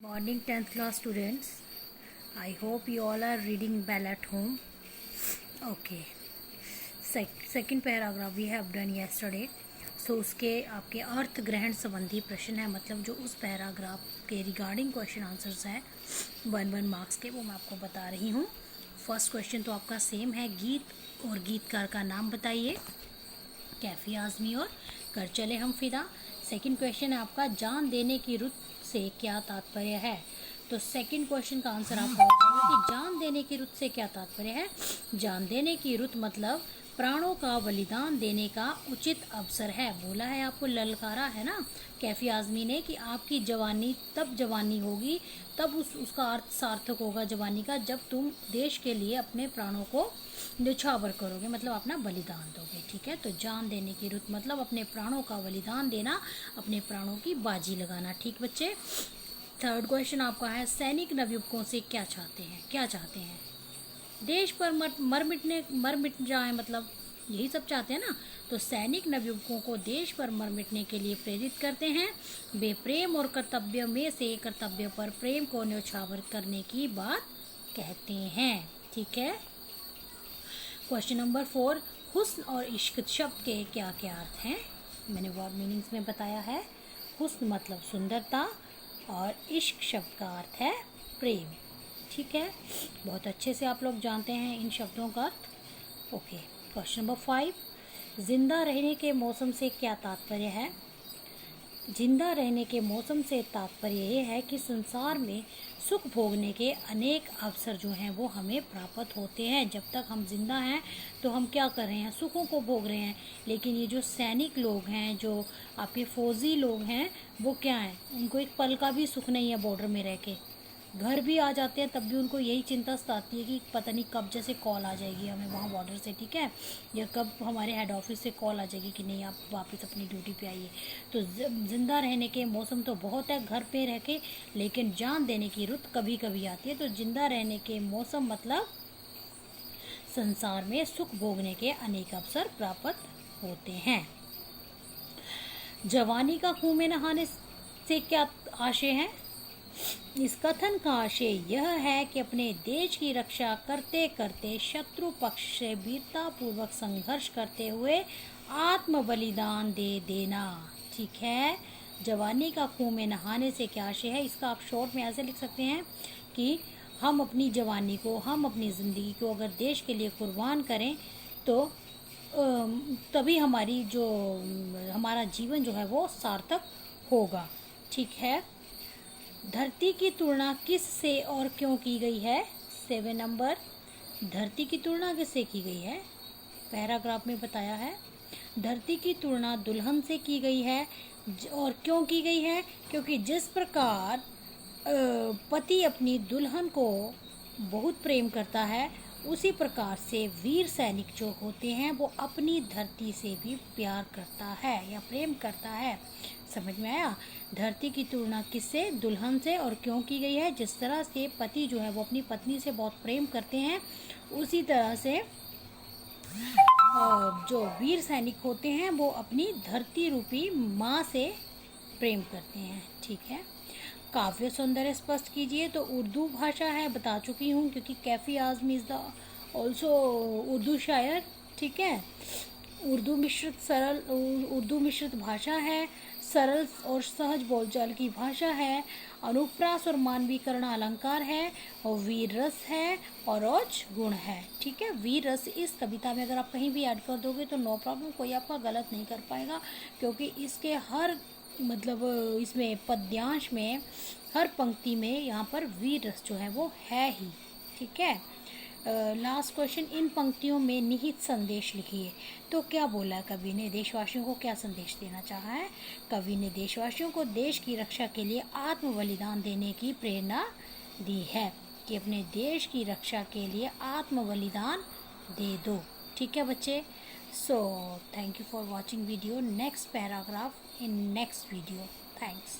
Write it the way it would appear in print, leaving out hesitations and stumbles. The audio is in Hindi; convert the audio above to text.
Morning 10th class students. I hope you all are reading well at home. Okay. Second paragraph we have done yesterday. So उसके आपके अर्थ ग्रहण संबंधी प्रश्न है, मतलब जो उस पैराग्राफ के रिगार्डिंग क्वेश्चन आंसर्स हैं 1 मार्क्स के, वो मैं आपको बता रही हूँ। फर्स्ट क्वेश्चन तो आपका सेम है, गीत और गीतकार का नाम बताइए। कैफी आज़मी और कर चले हम फिदा। सेकंड क्वेश्चन है आपका, जान देने की रुत से क्या तात्पर्य है। तो सेकंड क्वेश्चन का आंसर आपका होगा कि जान देने की रुत से क्या तात्पर्य है। जान देने की रुत मतलब प्राणों का बलिदान देने का उचित अवसर है। बोला है आपको, ललकारा है ना कैफी आज़मी ने कि आपकी जवानी तब जवानी होगी, तब उसका अर्थ सार्थक होगा जवानी का, जब तुम देश के लिए अपने प्राणों को न्यौछावर करोगे, मतलब अपना बलिदान दोगे। ठीक है, तो जान देने की रुत मतलब अपने प्राणों का बलिदान देना, अपने प्राणों की बाजी लगाना। ठीक बच्चे। थर्ड क्वेश्चन आपका है, सैनिक नवयुवकों से क्या चाहते हैं। देश पर मर मिट जाए, मतलब यही सब चाहते हैं ना। तो सैनिक नवयुवकों को देश पर मर मिटने के लिए प्रेरित करते हैं। वे प्रेम और कर्तव्य में से कर्तव्य पर प्रेम को न्यौछावर करने की बात कहते हैं। ठीक है। क्वेश्चन नंबर 4, हुस्न और इश्क शब्द के क्या क्या अर्थ हैं। मैंने वर्ड मीनिंग्स में बताया है। हुस्न मतलब सुंदरता और इश्क शब्द का अर्थ है प्रेम। ठीक है, बहुत अच्छे से आप लोग जानते हैं इन शब्दों का अर्थ। ओके। क्वेश्चन नंबर 5, जिंदा रहने के मौसम से क्या तात्पर्य है। जिंदा रहने के मौसम से तात्पर्य ये है कि संसार में सुख भोगने के अनेक अवसर जो हैं वो हमें प्राप्त होते हैं। जब तक हम जिंदा हैं तो हम क्या कर रहे हैं, सुखों को भोग रहे हैं। लेकिन ये जो सैनिक लोग हैं, जो आपके फौजी लोग हैं, वो क्या हैं, उनको एक पल का भी सुख नहीं है बॉर्डर में रह के। घर भी आ जाते हैं तब भी उनको यही चिंता सताती है कि पता नहीं कब जैसे कॉल आ जाएगी हमें वहाँ बॉर्डर से, ठीक है, या कब हमारे हेड ऑफिस से कॉल आ जाएगी कि नहीं आप वापस अपनी ड्यूटी पे आइए। तो जिंदा रहने के मौसम तो बहुत है घर पे रह के, लेकिन जान देने की रुत कभी कभी आती है। तो जिंदा रहने के मौसम मतलब संसार में सुख भोगने के अनेक अवसर प्राप्त होते हैं। जवानी का कुएं में नहाने से क्या आशय है। इस कथन का आशय यह है कि अपने देश की रक्षा करते करते शत्रु पक्ष से वीरतापूर्वक संघर्ष करते हुए आत्म बलिदान दे देना। ठीक है, जवानी का कुएं में नहाने से क्या आशय है, इसका आप शॉर्ट में ऐसे लिख सकते हैं कि हम अपनी जवानी को, हम अपनी ज़िंदगी को अगर देश के लिए कुर्बान करें तो तभी हमारी जो हमारा जीवन जो है वो सार्थक होगा। ठीक है। धरती की तुलना किस से और क्यों की गई है। 7 नंबर, धरती की तुलना किससे की गई है, पैराग्राफ में बताया है। धरती की तुलना दुल्हन से की गई है और क्यों की गई है, क्योंकि जिस प्रकार पति अपनी दुल्हन को बहुत प्रेम करता है, उसी प्रकार से वीर सैनिक जो होते हैं वो अपनी धरती से भी प्यार करता है या प्रेम करता है। समझ में आया। धरती की तुलना किससे, दुल्हन से, और क्यों की गई है, जिस तरह से पति जो है वो अपनी पत्नी से बहुत प्रेम करते हैं, उसी तरह से जो वीर सैनिक होते हैं वो अपनी धरती रूपी माँ से प्रेम करते हैं। ठीक है। काव्य सौंदर्य स्पष्ट कीजिए। तो उर्दू भाषा है, बता चुकी हूँ, क्योंकि Kaifi Azmi is the also Urdu shayar. ठीक है। उर्दू मिश्रित भाषा है, सरल और सहज बोलचाल की भाषा है, अनुप्रास और मानवीकरण अलंकार है, और वीर रस है और औज गुण है। ठीक है। वीर रस इस कविता में अगर आप कहीं भी ऐड कर दोगे तो नो प्रॉब्लम, कोई आपका गलत नहीं कर पाएगा, क्योंकि इसके हर मतलब इसमें पद्यांश में हर पंक्ति में यहाँ पर वीर रस जो है वो है ही। ठीक है। लास्ट क्वेश्चन, इन पंक्तियों में निहित संदेश लिखिए। तो क्या बोला कवि ने, देशवासियों को क्या संदेश देना चाहा है। कवि ने देशवासियों को देश की रक्षा के लिए आत्म बलिदान देने की प्रेरणा दी है कि अपने देश की रक्षा के लिए आत्म बलिदान दे दो। ठीक है बच्चे। So thank you for watching video. Next paragraph in next video. Thanks.